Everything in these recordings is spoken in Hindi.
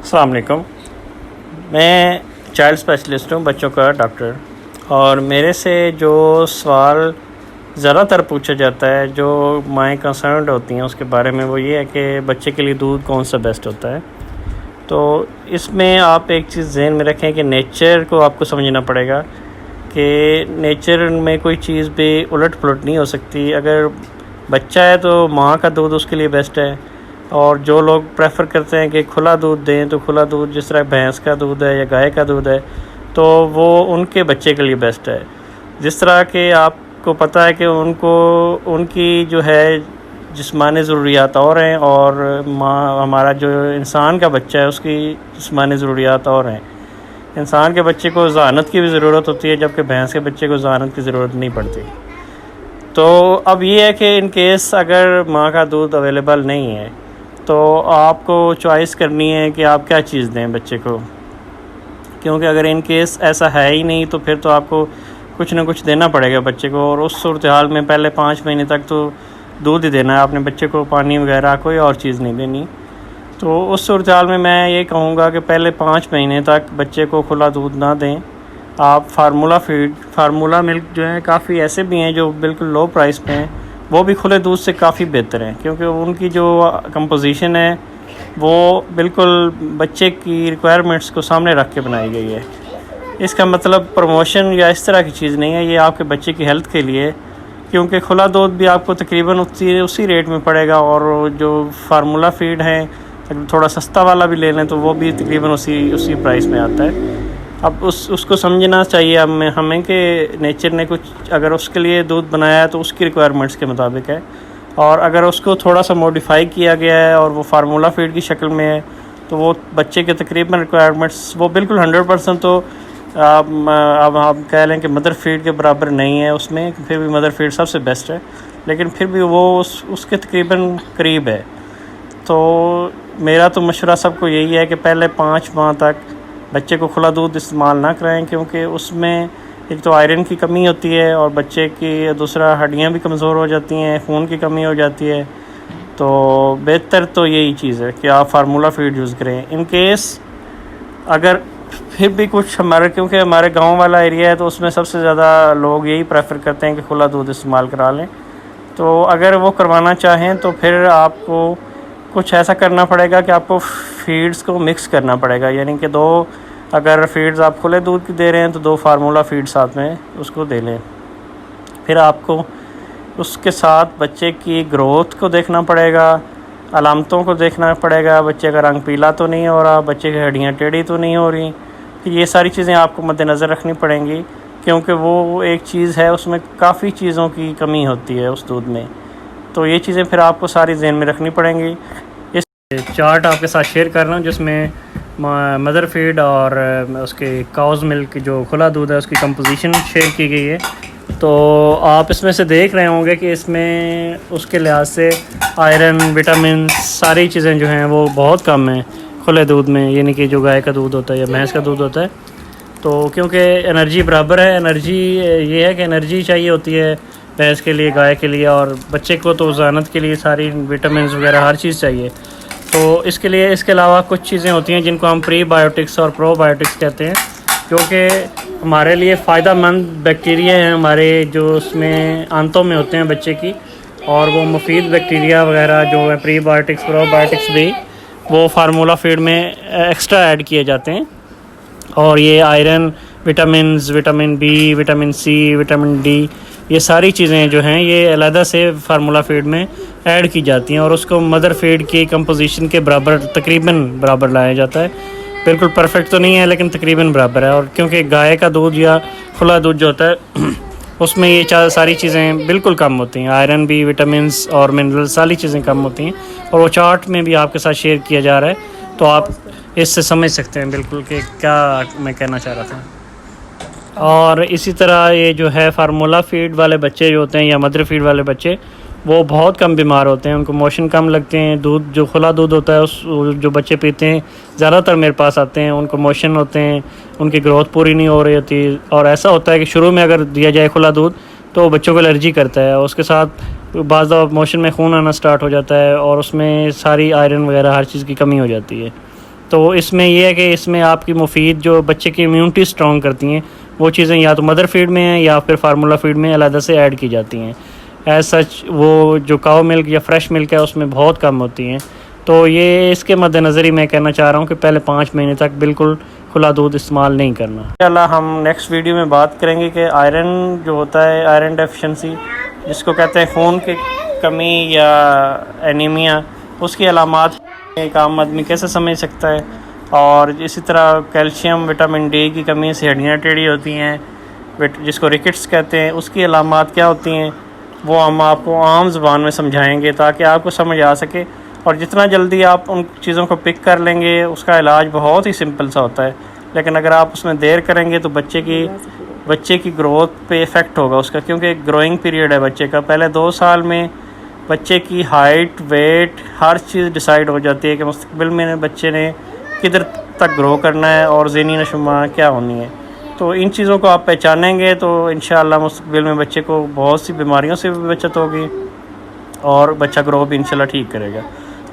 अस्सलाम वालेकुम। मैं चाइल्ड स्पेशलिस्ट हूँ, बच्चों का डॉक्टर। और मेरे से जो सवाल ज़्यादातर पूछा जाता है, जो माएँ कंसर्न्ड होती हैं उसके बारे में, वो ये है कि बच्चे के लिए दूध कौन सा बेस्ट होता है। तो इसमें आप एक चीज़ ज़हन में रखें कि नेचर को आपको समझना पड़ेगा कि नेचर में कोई चीज़ भी उलट पुलट नहीं हो सकती। अगर बच्चा है तो माँ का दूध उसके लिए बेस्ट है, और जो लोग प्रेफर करते हैं कि खुला दूध दें तो खुला दूध, जिस तरह भैंस का दूध है या गाय का दूध है, तो वो उनके बच्चे के लिए बेस्ट है। जिस तरह के आपको पता है कि उनको उनकी जो है जिस्मानी ज़रूरियात और हैं, और हमारा जो इंसान का बच्चा है उसकी जिस्मानी ज़रूरियात और हैं। इंसान के बच्चे को ज़हानत की भी ज़रूरत होती है, जबकि भैंस के बच्चे को ज़हानत की ज़रूरत नहीं पड़ती। तो अब ये है कि इन केस अगर माँ का दूध अवेलेबल नहीं है तो आपको चॉइस करनी है कि आप क्या चीज़ दें बच्चे को, क्योंकि अगर इन केस ऐसा है ही नहीं तो फिर तो आपको कुछ ना कुछ देना पड़ेगा बच्चे को। और उस सूरत हाल में पहले 5 महीने तक तो दूध ही देना है आपने बच्चे को, पानी वगैरह कोई और चीज़ नहीं देनी। तो उस सूरत हाल में मैं ये कहूँगा कि पहले 5 महीने तक बच्चे को खुला दूध ना दें। आप फार्मूला मिल्क जो है, काफ़ी ऐसे भी हैं जो बिल्कुल लो प्राइस पे हैं, वो भी खुले दूध से काफ़ी बेहतर हैं, क्योंकि उनकी जो कंपोजिशन है वो बिल्कुल बच्चे की रिक्वायरमेंट्स को सामने रख के बनाई गई है। इसका मतलब प्रमोशन या इस तरह की चीज़ नहीं है, ये आपके बच्चे की हेल्थ के लिए, क्योंकि खुला दूध भी आपको तकरीबन उसी रेट में पड़ेगा, और जो फार्मूला फीड है अगर थोड़ा सस्ता वाला भी ले लें तो वो भी तकरीबन उसी प्राइस में आता है। अब उसको समझना चाहिए हमें कि नेचर ने कुछ अगर उसके लिए दूध बनाया है तो उसकी रिक्वायरमेंट्स के मुताबिक है, और अगर उसको थोड़ा सा मॉडिफाई किया गया है और वो फार्मूला फीड की शक्ल में है तो वो बच्चे के तकरीबन रिक्वायरमेंट्स वो बिल्कुल 100% तो अब आप कह लें कि मदर फीड के बराबर नहीं है उसमें, फिर भी मदर फीड सबसे बेस्ट है, लेकिन फिर भी वो उसके तकरीबन करीब है। तो मेरा तो मशवरा सबको यही है कि पहले 5 माह तक बच्चे को खुला दूध इस्तेमाल ना कराएं, क्योंकि उसमें एक तो आयरन की कमी होती है और बच्चे की दूसरा हड्डियां भी कमज़ोर हो जाती हैं, खून की कमी हो जाती है। तो बेहतर तो यही चीज़ है कि आप फार्मूला फीड यूज़ करें। इन केस अगर फिर भी कुछ क्योंकि हमारे गांव वाला एरिया है तो उसमें सबसे ज़्यादा लोग यही प्रेफर करते हैं कि खुला दूध इस्तेमाल करा लें। तो अगर वो करवाना चाहें तो फिर आपको कुछ ऐसा करना पड़ेगा कि आपको फीड्स को मिक्स करना पड़ेगा, यानी कि 2 अगर फीड्स आप खुले दूध की दे रहे हैं तो 2 फार्मूला फीड साथ में उसको दे लें। फिर आपको उसके साथ बच्चे की ग्रोथ को देखना पड़ेगा, अलामतों को देखना पड़ेगा, बच्चे का रंग पीला तो नहीं हो रहा, बच्चे की हड्डियाँ टेढ़ी तो नहीं हो रही। फिर ये सारी चीज़ें आपको मद्देनज़र रखनी पड़ेंगी, क्योंकि वो एक चीज़ है, उसमें काफ़ी चीज़ों की कमी होती है उस दूध में। तो ये चीज़ें फिर आपको सारी ज़हन में रखनी पड़ेंगी। इस चार्ट आपके साथ शेयर कर रहा हूँ जिसमें मदर फीड और उसके काउज़ मिल्क जो खुला दूध है उसकी कंपोजिशन शेयर की गई है। तो आप इसमें से देख रहे होंगे कि इसमें उसके लिहाज से आयरन, विटामिन, सारी चीज़ें जो हैं वो बहुत कम हैं खुले दूध में, यानी कि जो गाय का दूध होता है या भैंस का दूध होता है। तो क्योंकि एनर्जी बराबर है, एनर्जी ये है कि एनर्जी चाहिए होती है भैंस के लिए, गाय के लिए, और बच्चे को तो ज़ानत के लिए सारी विटामिन वगैरह हर चीज़ चाहिए। तो इसके लिए इसके अलावा कुछ चीज़ें होती हैं जिनको हम प्रीबायोटिक्स और प्रोबायोटिक्स कहते हैं, क्योंकि हमारे लिए फ़ायदेमंद बैक्टीरिया हैं हमारे जो उसमें आंतों में होते हैं बच्चे की, और वो मुफीद बैक्टीरिया वगैरह जो है प्रीबायोटिक्स प्रोबायोटिक्स भी वो फार्मूला फीड में एक्स्ट्रा ऐड किए जाते हैं। और ये iron, vitamin B, vitamin C, vitamin D, ये सारी चीज़ें जो हैं ये अलहदा से फार्मूला फीड में ऐड की जाती हैं, और उसको मदर फीड की कंपोजिशन के बराबर तकरीबन बराबर लाया जाता है। बिल्कुल परफेक्ट तो नहीं है लेकिन तकरीबन बराबर है। और क्योंकि गाय का दूध या खुला दूध जो होता है उसमें ये सारी चीज़ें बिल्कुल कम होती हैं, आयरन भी, विटामिन्स और मिनरल सारी चीज़ें कम होती हैं, और वो चार्ट में भी आपके साथ शेयर किया जा रहा है, तो आप इससे समझ सकते हैं बिल्कुल कि क्या मैं कहना चाह रहा था। और इसी तरह ये जो है फार्मूला फीड वाले बच्चे जो होते हैं या मदर फीड वाले बच्चे वो बहुत कम बीमार होते हैं, उनको मोशन कम लगते हैं। दूध जो खुला दूध होता है उस जो बच्चे पीते हैं ज़्यादातर मेरे पास आते हैं, उनको मोशन होते हैं, उनकी ग्रोथ पूरी नहीं हो रही होती। और ऐसा होता है कि शुरू में अगर दिया जाए खुला दूध तो बच्चों को एलर्जी करता है, उसके साथ बाज़ मोशन में खून आना स्टार्ट हो जाता है, और उसमें सारी आयरन वगैरह हर चीज़ की कमी हो जाती है। तो इसमें ये है कि इसमें आपकी मुफीद जो बच्चे की इम्यूनिटी स्ट्रॉन्ग करती हैं वो चीज़ें या तो मदर फीड में हैं या फिर फार्मूला फीड में अलग से ऐड की जाती हैं। एज सच वो जो काऊ मिल्क या फ्रेश मिल्क है उसमें बहुत कम होती हैं। तो ये इसके मद्देनज़र ही मैं कहना चाह रहा हूँ कि पहले 5 महीने तक बिल्कुल खुला दूध इस्तेमाल नहीं करना। इंशाल्लाह हम नेक्स्ट वीडियो में बात करेंगे कि आयरन जो होता है, आयरन डेफिशिएंसी जिसको कहते हैं खून की कमी या एनीमिया, उसकी अलामात एक आम आदमी कैसे समझ सकता है। और इसी तरह कैल्शियम विटामिन डी की कमी से हड्डियाँ टेढ़ी होती हैं जिसको रिकेट्स कहते हैं, उसकी अलामात क्या होती हैं वो हम आपको आम ज़ुबान में समझाएंगे ताकि आपको समझ आ सके। और जितना जल्दी आप उन चीज़ों को पिक कर लेंगे उसका इलाज बहुत ही सिंपल सा होता है। लेकिन अगर आप उसमें देर करेंगे तो बच्चे की ग्रोथ पे इफ़ेक्ट होगा उसका, क्योंकि एक ग्रोइंग पीरियड है बच्चे का। पहले 2 साल में बच्चे की हाइट, वेट, हर चीज़ डिसाइड हो जाती है कि मुस्तकबिल में बच्चे ने किधर तक ग्रो करना है और ज़हनी नशुमा क्या होनी है। तो इन चीज़ों को आप पहचानेंगे तो इंशाअल्लाह मुस्तकबिल में बच्चे को बहुत सी बीमारियों से भी बचत होगी और बच्चा ग्रो भी इंशाल्लाह ठीक करेगा।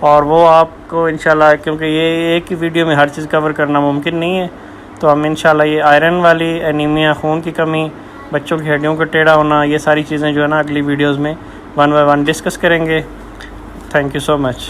और वो आपको इंशाल्लाह, क्योंकि ये एक ही वीडियो में हर चीज़ कवर करना मुमकिन नहीं है, तो हम इंशाल्लाह ये आयरन वाली, एनीमिया, खून की कमी, बच्चों की हड्डियों का टेढ़ा होना, ये सारी चीज़ें जो है ना अगली वीडियोज़ में 1 बाय 1 डिस्कस करेंगे। Thank you so much.